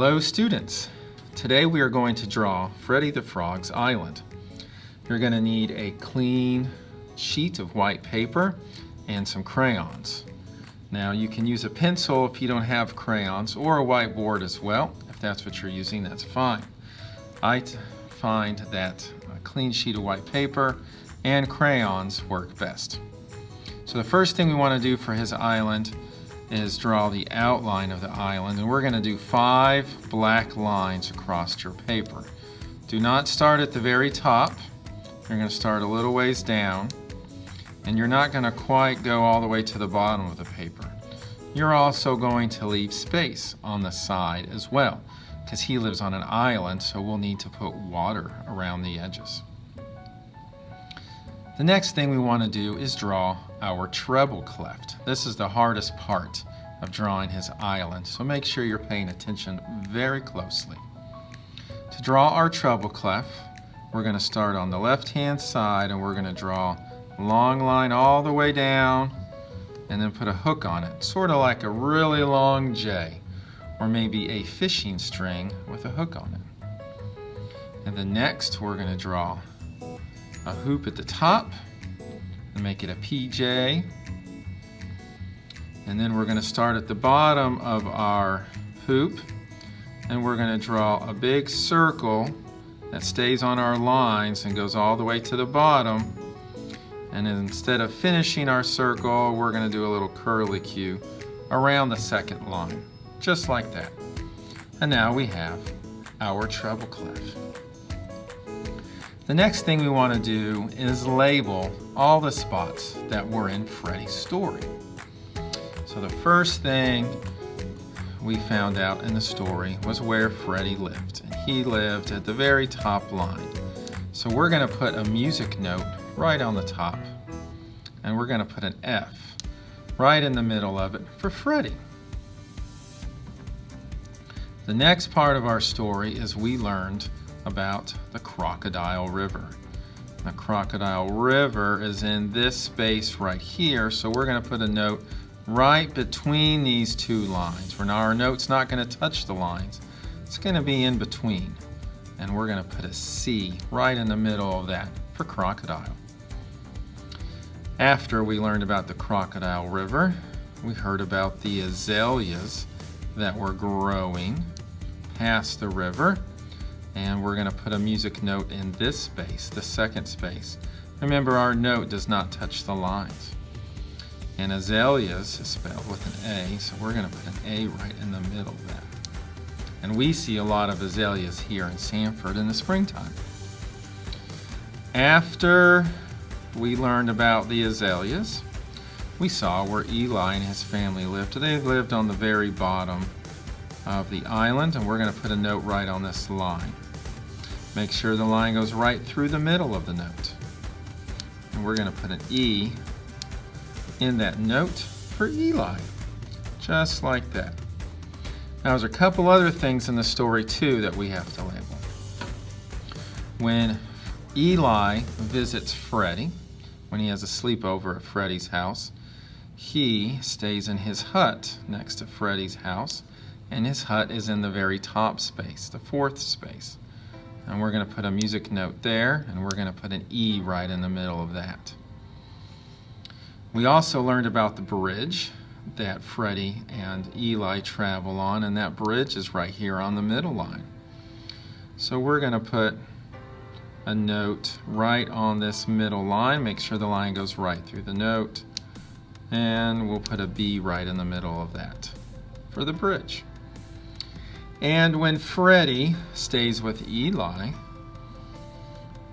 Hello students! Today we are going to draw Freddy the Frog's Island. You're going to need a clean sheet of white paper and some crayons. Now you can use a pencil if you don't have crayons, or a whiteboard as well. If that's what you're using, that's fine. I find that a clean sheet of white paper and crayons work best. So the first thing we want to do for his island is draw the outline of the island, and we're going to do 5 black lines across your paper. Do not start at the very top. You're going to start a little ways down, and you're not going to quite go all the way to the bottom of the paper. You're also going to leave space on the side as well, because he lives on an island, so we'll need to put water around the edges. The next thing we want to do is draw our treble cleft. This is the hardest part of drawing his island, so make sure you're paying attention very closely. To draw our treble cleft, we're going to start on the left-hand side, and we're going to draw a long line all the way down and then put a hook on it, sort of like a really long J, or maybe a fishing string with a hook on it. And then next we're going to draw a hoop at the top and make it a PJ. And then we're going to start at the bottom of our hoop, and we're going to draw a big circle that stays on our lines and goes all the way to the bottom. And instead of finishing our circle, we're going to do a little curlicue around the second line, just like that. And now we have our treble clef. The next thing we want to do is label all the spots that were in Freddy's story. So the first thing we found out in the story was where Freddy lived, and he lived at the very top line. So we're going to put a music note right on the top, and we're going to put an F right in the middle of it for Freddy. The next part of our story is we learned about the Crocodile River. The Crocodile River is in this space right here, so we're going to put a note right between these two lines. Now our note's not going to touch the lines. It's going to be in between. And we're going to put a C right in the middle of that for crocodile. After we learned about the Crocodile River, we heard about the azaleas that were growing past the river. And we're going to put a music note in this space, the second space. Remember, our note does not touch the lines. And azaleas is spelled with an A, so we're going to put an A right in the middle of that. And we see a lot of azaleas here in Sanford in the springtime. After we learned about the azaleas, we saw where Eli and his family lived. They lived on the very bottom of the island, and we're going to put a note right on this line. Make sure the line goes right through the middle of the note. And we're going to put an E in that note for Eli, just like that. Now there's a couple other things in the story too that we have to label. When Eli visits Freddy, when he has a sleepover at Freddy's house, he stays in his hut next to Freddy's house, and his hut is in the very top space, the 4th space. And we're going to put a music note there, and we're going to put an E right in the middle of that. We also learned about the bridge that Freddy and Eli travel on, and that bridge is right here on the middle line. So we're going to put a note right on this middle line. Make sure the line goes right through the note, and we'll put a B right in the middle of that for the bridge. And when Freddy stays with Eli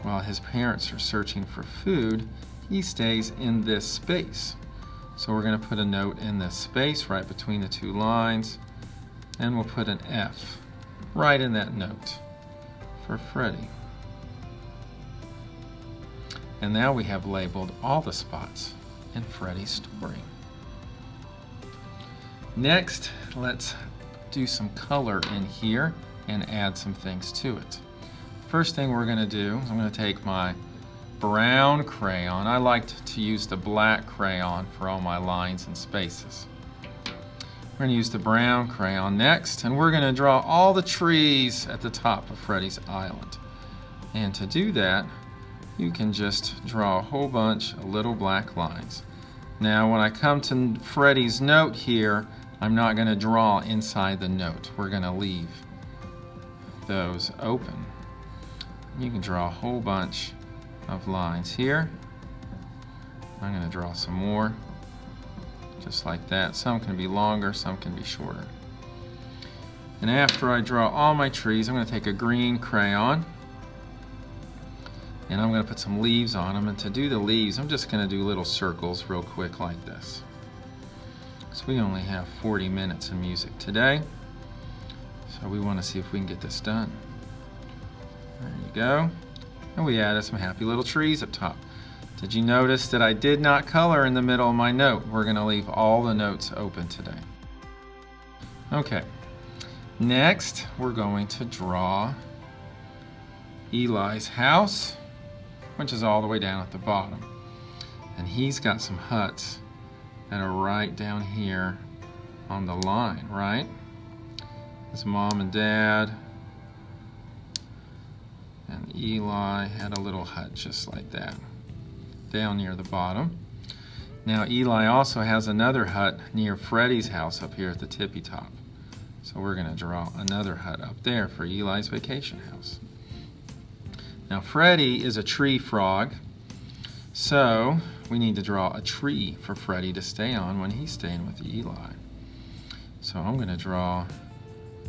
while his parents are searching for food, he stays in this space. So we're going to put a note in this space right between the two lines, and we'll put an F right in that note for Freddy. And now we have labeled all the spots in Freddy's story. Next, let's do some color in here and add some things to it. First thing we're going to do is I'm going to take my brown crayon. I like to use the black crayon for all my lines and spaces. We're going to use the brown crayon next, and we're going to draw all the trees at the top of Freddy's Island. And to do that, you can just draw a whole bunch of little black lines. Now when I come to Freddy's note here, I'm not going to draw inside the note. We're going to leave those open. You can draw a whole bunch of lines here. I'm going to draw some more, just like that. Some can be longer, some can be shorter. And after I draw all my trees, I'm going to take a green crayon and I'm going to put some leaves on them. And to do the leaves, I'm just going to do little circles real quick like this. So we only have 40 minutes of music today, so we want to see if we can get this done. There you go. And we added some happy little trees up top. Did you notice that I did not color in the middle of my note? We're going to leave all the notes open today. Okay. Next, we're going to draw Eli's house, which is all the way down at the bottom. And he's got some huts that are right down here on the line, right? His mom and dad and Eli had a little hut just like that, down near the bottom. Now Eli also has another hut near Freddy's house up here at the tippy top. So we're going to draw another hut up there for Eli's vacation house. Now Freddy is a tree frog, so we need to draw a tree for Freddy to stay on when he's staying with Eli. So I'm going to draw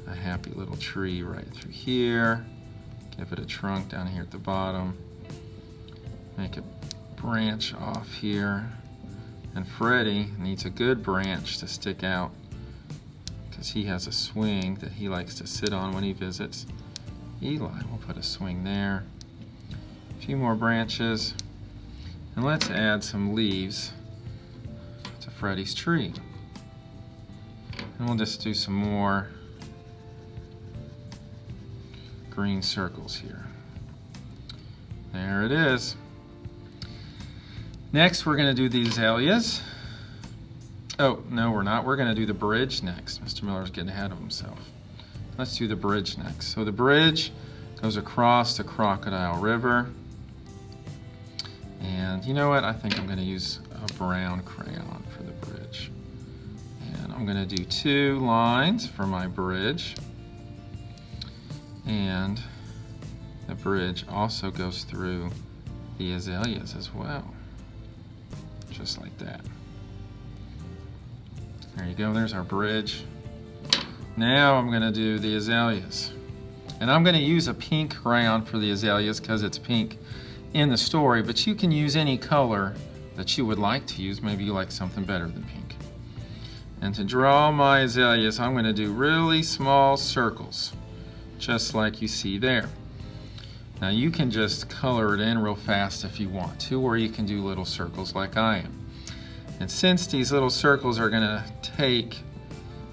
a happy little tree right through here, give it a trunk down here at the bottom, make a branch off here, and Freddy needs a good branch to stick out because he has a swing that he likes to sit on when he visits Eli. We'll put a swing there, a few more branches, and let's add some leaves to Freddy's tree. And we'll just do some more green circles here. There it is. Next, we're going to do the azaleas. Oh, no, we're not. We're going to do the bridge next. Mr. Miller's getting ahead of himself. Let's do the bridge next. So the bridge goes across the Crocodile River. And you know what? I think I'm going to use a brown crayon for the bridge. And I'm going to do 2 lines for my bridge. And the bridge also goes through the azaleas as well. Just like that. There you go, there's our bridge. Now I'm going to do the azaleas. And I'm going to use a pink crayon for the azaleas because it's pink in the story, but you can use any color that you would like to use. Maybe you like something better than pink. And to draw my azaleas, I'm going to do really small circles, just like you see there. Now you can just color it in real fast if you want to, or you can do little circles like I am. And since these little circles are going to take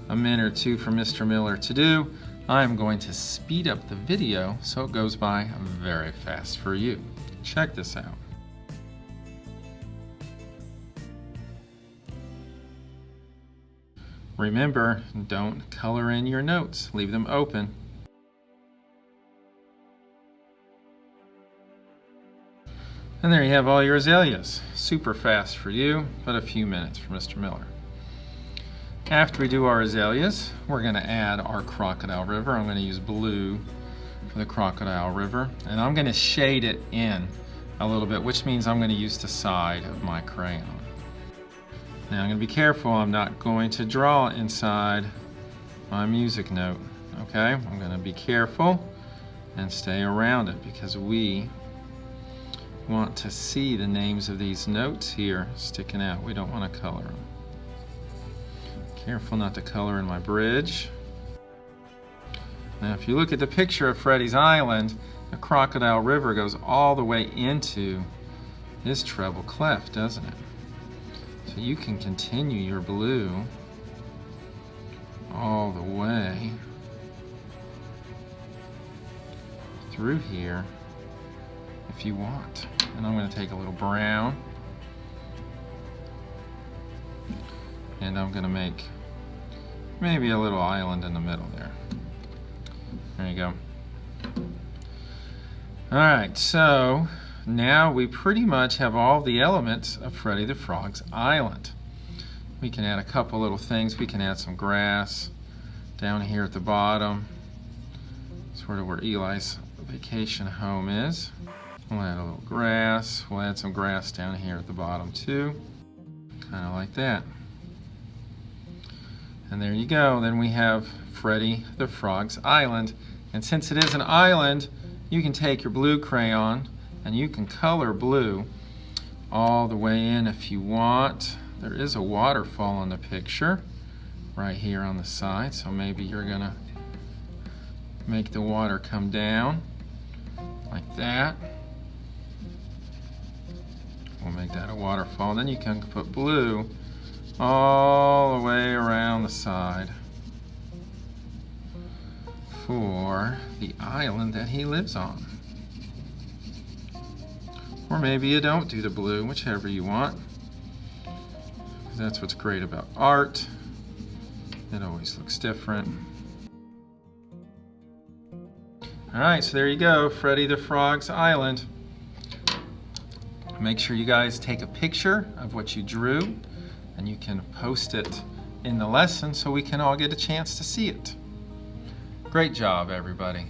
a minute or two for Mr. Miller to do, I'm going to speed up the video so it goes by very fast for you. Check this out. Remember, don't color in your notes. Leave them open. And there you have all your azaleas. Super fast for you, but a few minutes for Mr. Miller. After we do our azaleas, we're going to add our Crocodile River. I'm going to use blue for the Crocodile River, and I'm going to shade it in a little bit, which means I'm going to use the side of my crayon. Now I'm going to be careful. I'm not going to draw inside my music note, okay? I'm going to be careful and stay around it because we want to see the names of these notes here sticking out. We don't want to color them. Careful not to color in my bridge. Now if you look at the picture of Freddy's Island, the Crocodile River goes all the way into this treble clef, doesn't it? So you can continue your blue all the way through here if you want. And I'm going to take a little brown and I'm going to make maybe a little island in the middle there. There you go. All right, so now we pretty much have all the elements of Freddy the Frog's island. We can add a couple little things. We can add some grass down here at the bottom, sort of where Eli's vacation home is. We'll add a little grass. We'll add some grass down here at the bottom too, kind of like that. And there you go. Then we have Freddy the Frog's island. And since it is an island, you can take your blue crayon and you can color blue all the way in if you want. There is a waterfall in the picture right here on the side, so maybe you're gonna make the water come down like that. We'll make that a waterfall. Then you can put blue all the way around the side for the island that he lives on. Or maybe you don't do the blue, whichever you want. That's what's great about art. It always looks different. All right, so there you go, Freddy the Frog's island. Make sure you guys take a picture of what you drew and you can post it in the lesson so we can all get a chance to see it. Great job, everybody.